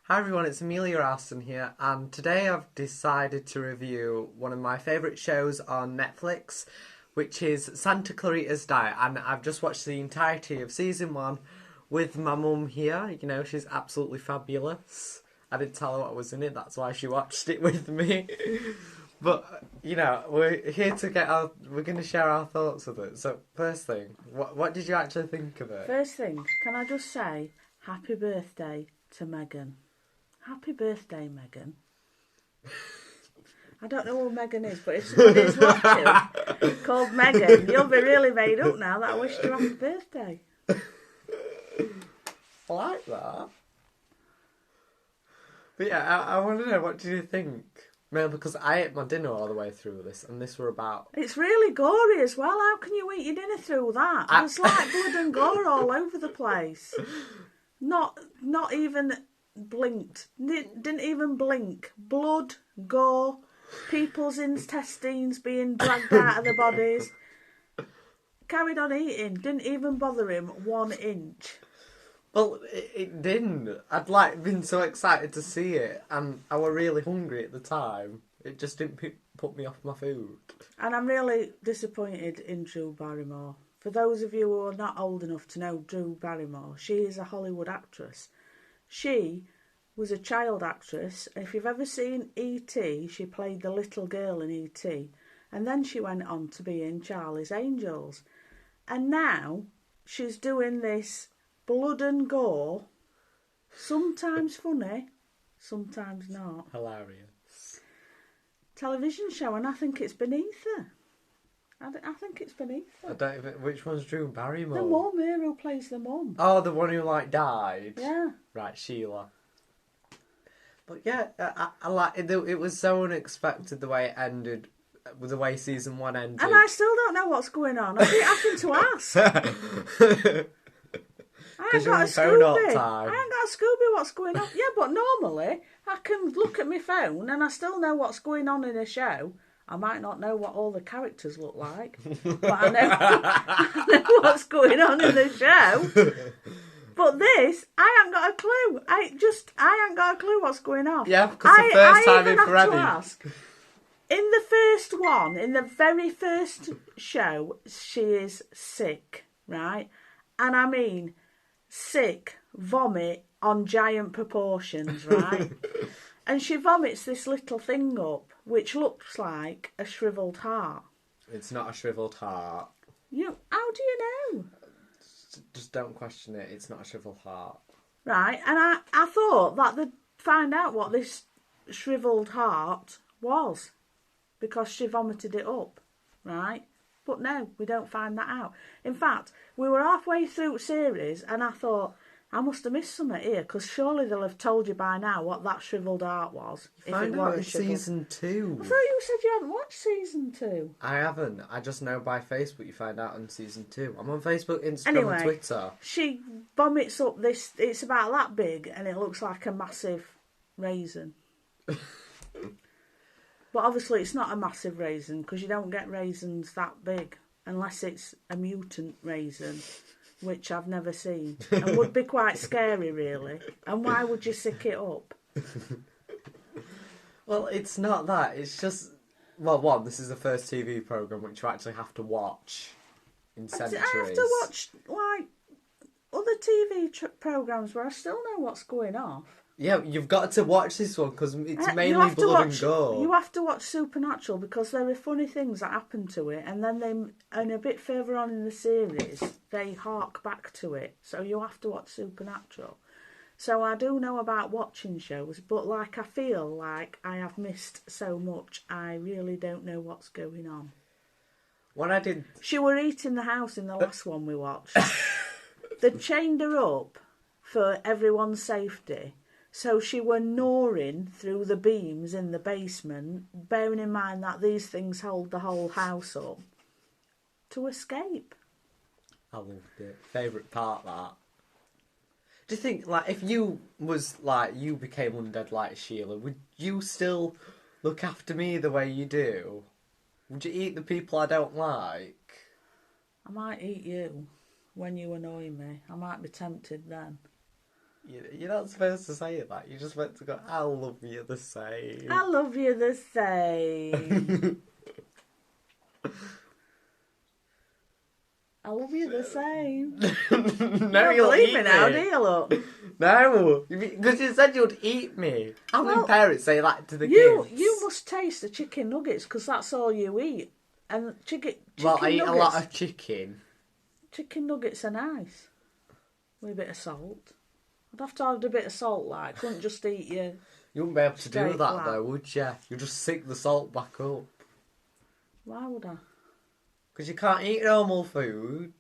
Hi everyone, it's Amelia Asston here, and today I've decided to review one of my favourite shows on Netflix, which is Santa Clarita's Diet, and I've just watched the entirety of season 1 with my mum here. You know, she's absolutely fabulous. I didn't tell her what was in it, that's why she watched it with me. But, you know, we're here to we're going to share our thoughts with it. So, first thing, what did you actually think of it? First thing, can I just say happy birthday to Megan? Happy birthday, Megan. I don't know who Megan is, but if somebody's watching called Megan, you'll be really made up now that I wished you happy birthday. I like that. But yeah, I want to know, what did you think? Well, because I ate my dinner all the way through this, and this were about... It's really gory as well. How can you eat your dinner through that? There's like blood and gore all over the place. Not even blinked. Didn't even blink. Blood, gore, people's intestines being dragged out of their bodies. Carried on eating. Didn't even bother him 1 inch. Well, it didn't. I'd been so excited to see it, and I were really hungry at the time. It just didn't put me off my food. And I'm really disappointed in Drew Barrymore. For those of you who are not old enough to know Drew Barrymore, she is a Hollywood actress. She was a child actress. If you've ever seen E.T., she played the little girl in E.T. And then she went on to be in Charlie's Angels. And now she's doing this blood and gore, sometimes funny, sometimes not. Hilarious. Television show, and I think it's beneath her. I think it's beneath her. I don't even... Which one's Drew Barrymore? The mum here who plays the mum. Oh, the one who, died? Yeah. Right, Sheila. But yeah, I like it. It was so unexpected the way it ended, with the way season 1 ended. And I still don't know what's going on. I keep having to ask. I ain't got a Scooby. I ain't got a Scooby what's going on. Yeah, but normally I can look at my phone and I still know what's going on in a show. I might not know what all the characters look like, but I know what's going on in the show. But this, I ain't got a clue. I ain't got a clue what's going on. Yeah, because the first time in forever. Ask, in the first one, in the very first show, she is sick, right? And I mean, sick, vomit on giant proportions, right? And she vomits this little thing up, which looks like a shriveled heart. It's not a shriveled heart. How do you know? Just don't question it. It's not a shriveled heart. Right, and I thought that they'd find out what this shriveled heart was, because she vomited it up, right? But no, we don't find that out. In fact, we were halfway through the series and I thought, I must have missed something here, because surely they'll have told you by now what that shriveled heart was. Find out in season 2. I thought you said you hadn't watched season 2. I haven't. I just know by Facebook you find out in season 2. I'm on Facebook, Instagram and Twitter. She vomits up this, it's about that big and it looks like a massive raisin. But obviously it's not a massive raisin, because you don't get raisins that big unless it's a mutant raisin, which I've never seen, and would be quite scary, really. And why would you sick it up? Well, it's not that. It's just... Well, one, this is the first TV programme which you actually have to watch in centuries. I have to watch, other TV programmes where I still know what's going off. Yeah, you've got to watch this one because it's mainly blood and gore. You have to watch Supernatural because there are funny things that happen to it, and then and a bit further on in the series, they hark back to it. So you have to watch Supernatural. So I do know about watching shows, but I feel like I have missed so much. I really don't know what's going on. When I did... She were eating the house in the last one we watched. They chained her up for everyone's safety. So she were gnawing through the beams in the basement, bearing in mind that these things hold the whole house up, to escape. I loved it. Favourite part, that. Do you think, if you you became undead like Sheila, would you still look after me the way you do? Would you eat the people I don't like? I might eat you when you annoy me. I might be tempted then. You're not supposed to say it that. You just meant to go, I love you the same. I love you the same. I love you the same. No, You you'll don't believe eat me now, do you, look? No, because you said you'd eat me. How many Well, parents say that to the You kids? must taste the chicken nuggets because that's all you eat. And chicken Well, I eat nuggets, a lot of chicken. chicken nuggets are nice with a bit of salt. I'd have to add a bit of salt, like. Couldn't just eat you. You wouldn't be able to do Straight that flat. though, would you? You'd just sink the salt back up. Why would I? Because you can't eat normal food.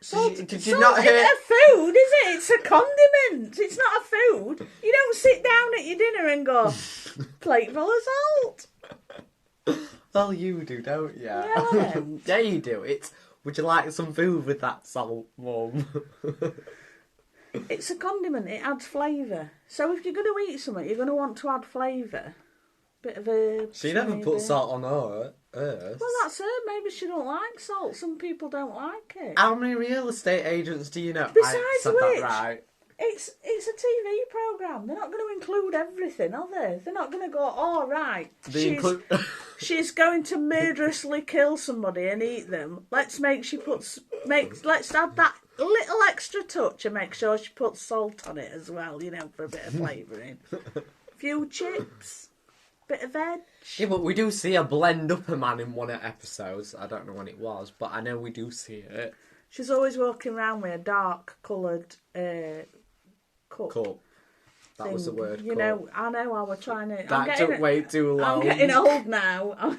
Salt, Did you salt not isn't hear? a food, is it? It's a condiment. It's not a food. You don't sit down at your dinner and go, plate full of salt. Well, you do, don't you? Yeah, I don't. Yeah, you do. It's. Would you like some food with that salt, Mum? It's a condiment. It adds flavour. So if you're going to eat something, you're going to want to add flavour. Bit of herbs. She never maybe. put salt on hers. Well, that's her. Maybe she don't like salt. Some people don't like it. How many real estate agents do you know? Besides I said which, that right. It's a TV programme. They're not going to include everything, are they? They're not going to go, oh, right, she's going to murderously kill somebody and eat them. Let's let's add that little extra touch and make sure she puts salt on it as well, you know, for a bit of flavouring. Few chips, bit of veg. Yeah, but we do see her blend up a man in one of the episodes. I don't know when it was, but I know we do see it. She's always walking around with a dark coloured cup. That was the word. You know, I know I was trying to... That took way too long. I'm getting old now.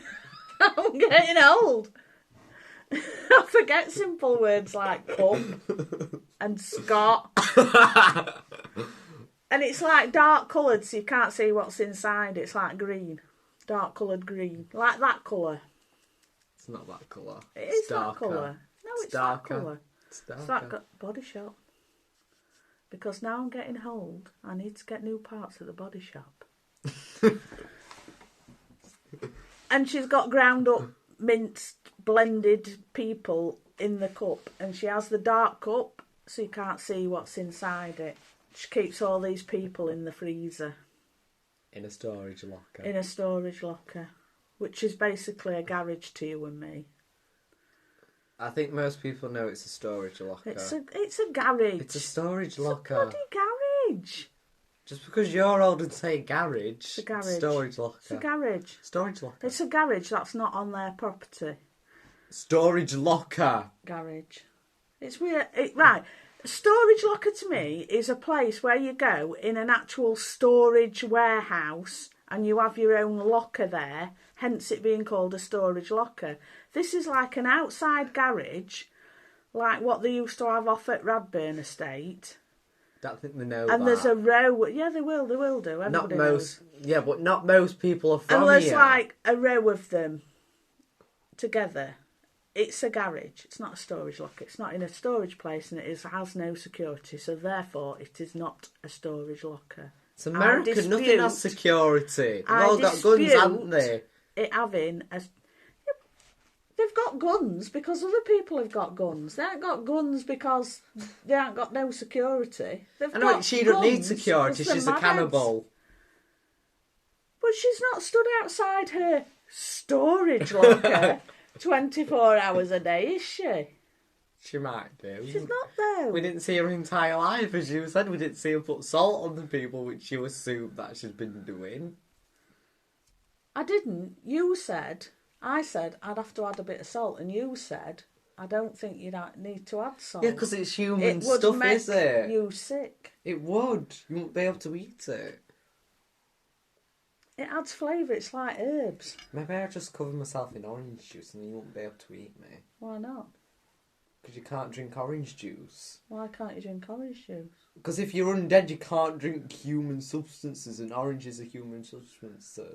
I'm getting old. I forget simple words like cup and Scott. And it's like dark coloured, so you can't see what's inside. It's like green. Dark coloured green. Like that colour. It's not that colour. It is that colour. No, it's that darker. colour. It's darker. It's that Body Shop. Because now I'm getting old, I need to get new parts at the Body Shop. And she's got ground up, minced, blended people in the cup. And she has the dark cup, so you can't see what's inside it. She keeps all these people in the freezer. In a storage locker. In a storage locker. Which is basically a garage to you and me. I think most people know it's a storage locker. It's a garage. It's a storage It's locker. a bloody garage. Just because you're old and say garage. It's a garage. Storage locker. It's a garage. Storage locker. It's a garage that's not on their property. Storage locker. Garage. It's weird. Right. A storage locker to me is a place where you go in an actual storage warehouse and you have your own locker there, hence it being called a storage locker. This is like an outside garage, like what they used to have off at Radburn Estate. Don't think they know And that. there's a row. Yeah, they will do. Everybody Not knows. most. Yeah, but not most people are from And there's here. like a row of them together. It's a garage. It's not a storage locker. It's not in a storage place, and has no security. So therefore, it is not a storage locker. It's America. Nothing has security. They've all got guns, haven't they? It having a... They've got guns because other people have got guns. They haven't got guns because they haven't got no security. I know, she don't need security. She's a cannibal. But she's not stood outside her storage locker 24 hours a day, is she? She might do. She's not, though. We didn't see her entire life, as you said. We didn't see her put salt on the people, which you assumed that she's been doing. I didn't. You said... I said I'd have to add a bit of salt, and you said I don't think you'd need to add salt. Yeah, because it's human it would stuff, make is it? you sick. It would. You wouldn't be able to eat it. It adds flavour. It's like herbs. Maybe I'd just cover myself in orange juice and you wouldn't be able to eat me. Why not? Because you can't drink orange juice. Why can't you drink orange juice? Because if you're undead, you can't drink human substances, and orange is a human substance, so...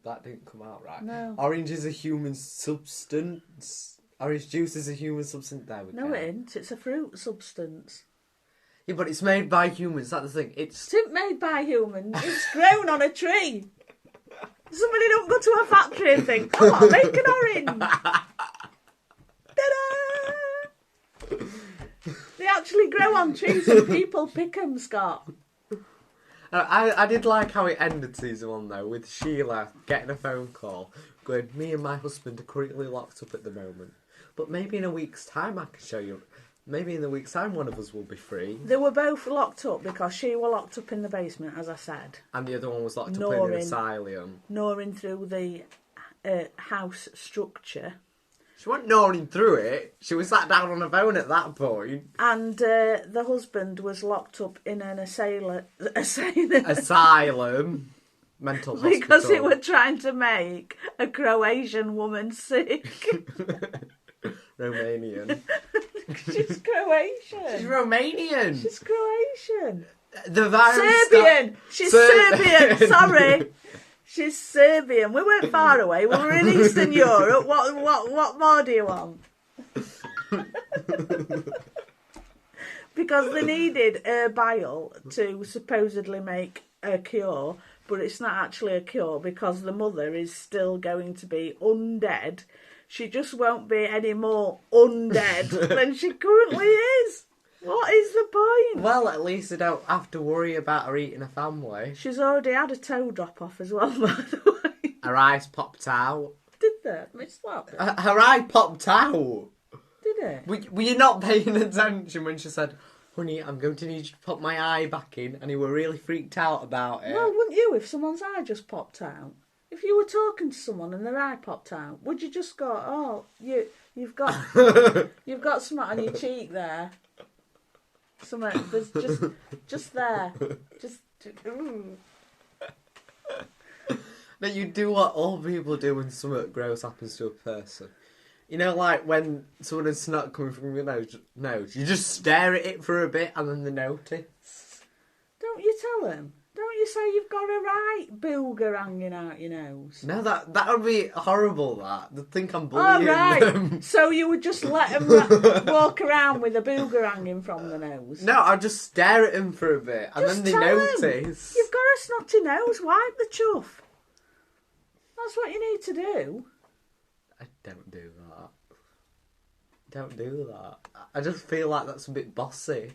That didn't come out right. No. Orange is a human substance. Orange juice is a human substance. There we go. No, it ain't. It's a fruit substance. Yeah, but it's made by humans. That's the thing. It's not made by humans. It's grown on a tree. Somebody don't go to a factory and think, oh, I'll make an orange. Ta-da! They actually grow on trees and people pick 'em, Scott. I did like how it ended season 1 though, with Sheila getting a phone call going, "Me and my husband are currently locked up at the moment, but maybe in a week's time I can show you. Maybe in a week's time one of us will be free." They were both locked up because she was locked up in the basement, as I said. And the other one was locked up in an asylum. Gnawing through the house structure. She wasn't gnawing through it. She was sat down on a phone at that point. And the husband was locked up in an asylum. Mental hospital. Because it were trying to make a Croatian woman sick. Romanian. She's Croatian. She's Romanian. She's Croatian. The virus Serbian. She's Serbian. Sorry. She's Serbian. We weren't far away. We were in Eastern Europe. What more do you want? Because they needed her bile to supposedly make a cure, but it's not actually a cure because the mother is still going to be undead. She just won't be any more undead than she currently is. What is the point? Well, at least they don't have to worry about her eating a family. She's already had a toe drop off as well, by the way. Her eyes popped out. Did they? Miss that? Her eye popped out. Did it? Were you not paying attention when she said, "Honey, I'm going to need you to put my eye back in," and you were really freaked out about it? Well, wouldn't you if someone's eye just popped out? If you were talking to someone and their eye popped out, would you just go, "Oh, you've got something on your cheek there"? Something there's just there, just. Ooh. That you do what all people do when something gross happens to a person. You know, like when someone has snot coming from your nose, you just stare at it for a bit and then they notice. Don't you tell them? Don't you say you've got a right booger hanging out your nose? No, that would be horrible. They'd think I'm bullying them. So you would just let them walk around with a booger hanging from the nose? No, I'd just stare at them for a bit and Just then they tell notice. them. You've got a snotty nose. Wipe the chuff. That's what you need to do. I don't do that. Don't do that. I just feel like that's a bit bossy.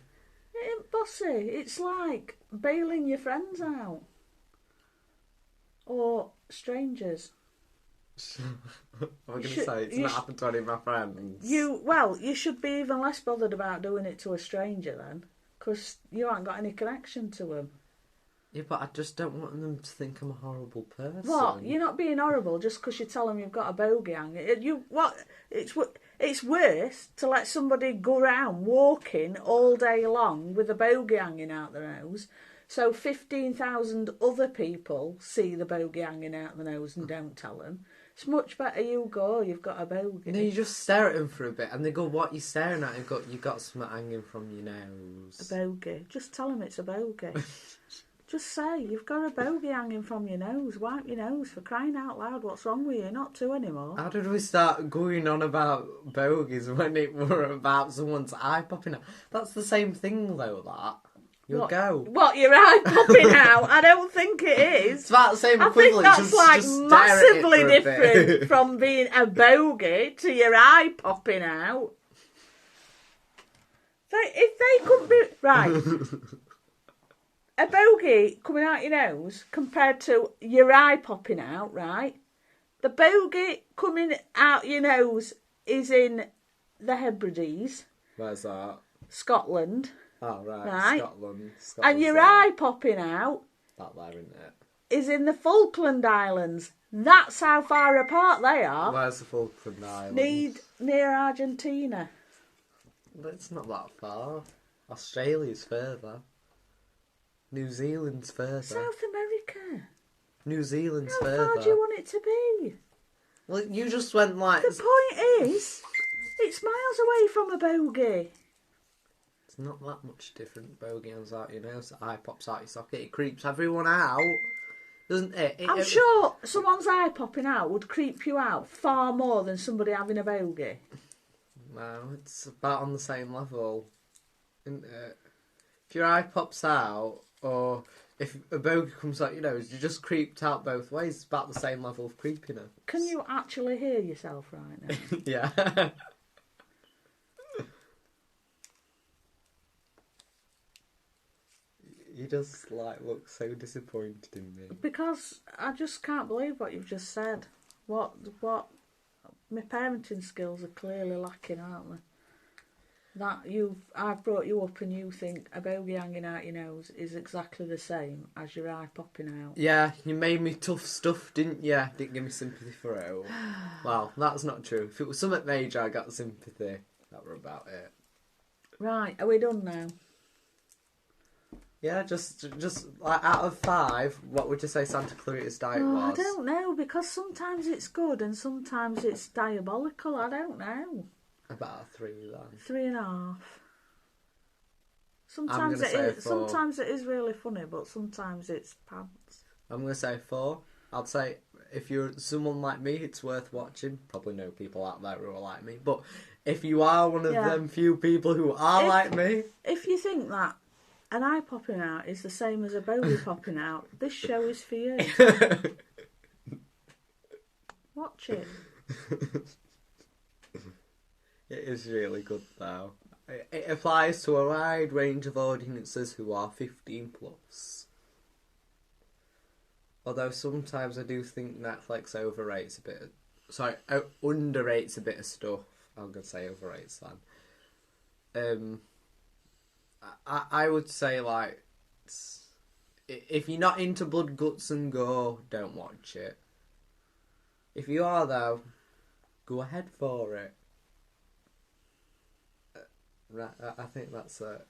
It ain't bossy. It's like bailing your friends out. Or strangers. I'm going to say it's not happened to any of my friends. You should be even less bothered about doing it to a stranger then. Because you haven't got any connection to them. Yeah, but I just don't want them to think I'm a horrible person. What? You're not being horrible just because you tell them you've got a bogey hanging. It's worse to let somebody go around walking all day long with a bogey hanging out their nose, so 15,000 other people see the bogey hanging out their nose and don't tell them. It's much better you go, "You've got a bogey." No, you just stare at them for a bit and they go, "What are you staring at?" And you got something hanging from your nose. A bogey. Just tell them it's a bogey. Just say, "You've got a bogey hanging from your nose. Wipe your nose, for crying out loud. What's wrong with you? Not two anymore." How did we start going on about bogies when it were about someone's eye popping out? That's the same thing though, that. You'll go. What, your eye popping out? I don't think it is. It's about the same equivalent. I think that's just massively different from being a bogey to your eye popping out. If they couldn't be... Right. A bogey coming out your nose compared to your eye popping out, right? The bogey coming out your nose is in the Hebrides. Where's that? Scotland. Oh, right. Scotland. And your eye popping out that there, isn't it? Is in the Falkland Islands. That's how far apart they are. Where's the Falkland Islands? Near Argentina. But it's not that far. Australia's further. New Zealand's further. South America. New Zealand's How further. How far do you want it to be? Well, you just went like... The point is, it's miles away from a bogey. It's not that much different. Bogey hangs out your nose, eye pops out your socket, it creeps everyone out, doesn't it? I'm sure someone's eye popping out would creep you out far more than somebody having a bogey. No, it's about on the same level, isn't it? If your eye pops out, or if a bogey comes out your nose, you're just creeped out both ways. It's about the same level of creepiness. Can you actually hear yourself right now? Yeah. You just look so disappointed in me. Because I just can't believe what you've just said. What my parenting skills are clearly lacking, aren't they? I've brought you up and you think a bogey hanging out your nose is exactly the same as your eye popping out. Yeah, you made me tough stuff, didn't you? Didn't give me sympathy for it. Well, that's not true. If it was something major, I got sympathy. That were about it. Right, are we done now? Yeah, just like, out of 5, what would you say Santa Clarita's Diet was? I don't know, because sometimes it's good and sometimes it's diabolical. I don't know. About a 3 then. 3.5. Sometimes it is really funny, but sometimes it's pants. I'm gonna say 4. I'd say if you're someone like me, it's worth watching. Probably no people out there who are like me, but if you are one of them few people who are like me, if you think that an eye popping out is the same as a bogey popping out, this show is for you. Watch it. It is really good though. It applies to a wide range of audiences who are 15 plus. Although sometimes I do think Netflix underrates a bit of stuff. I'm gonna say overrates then. I would say like, if you're not into blood, guts and gore, don't watch it. If you are though, go ahead for it. Right, I think that's it.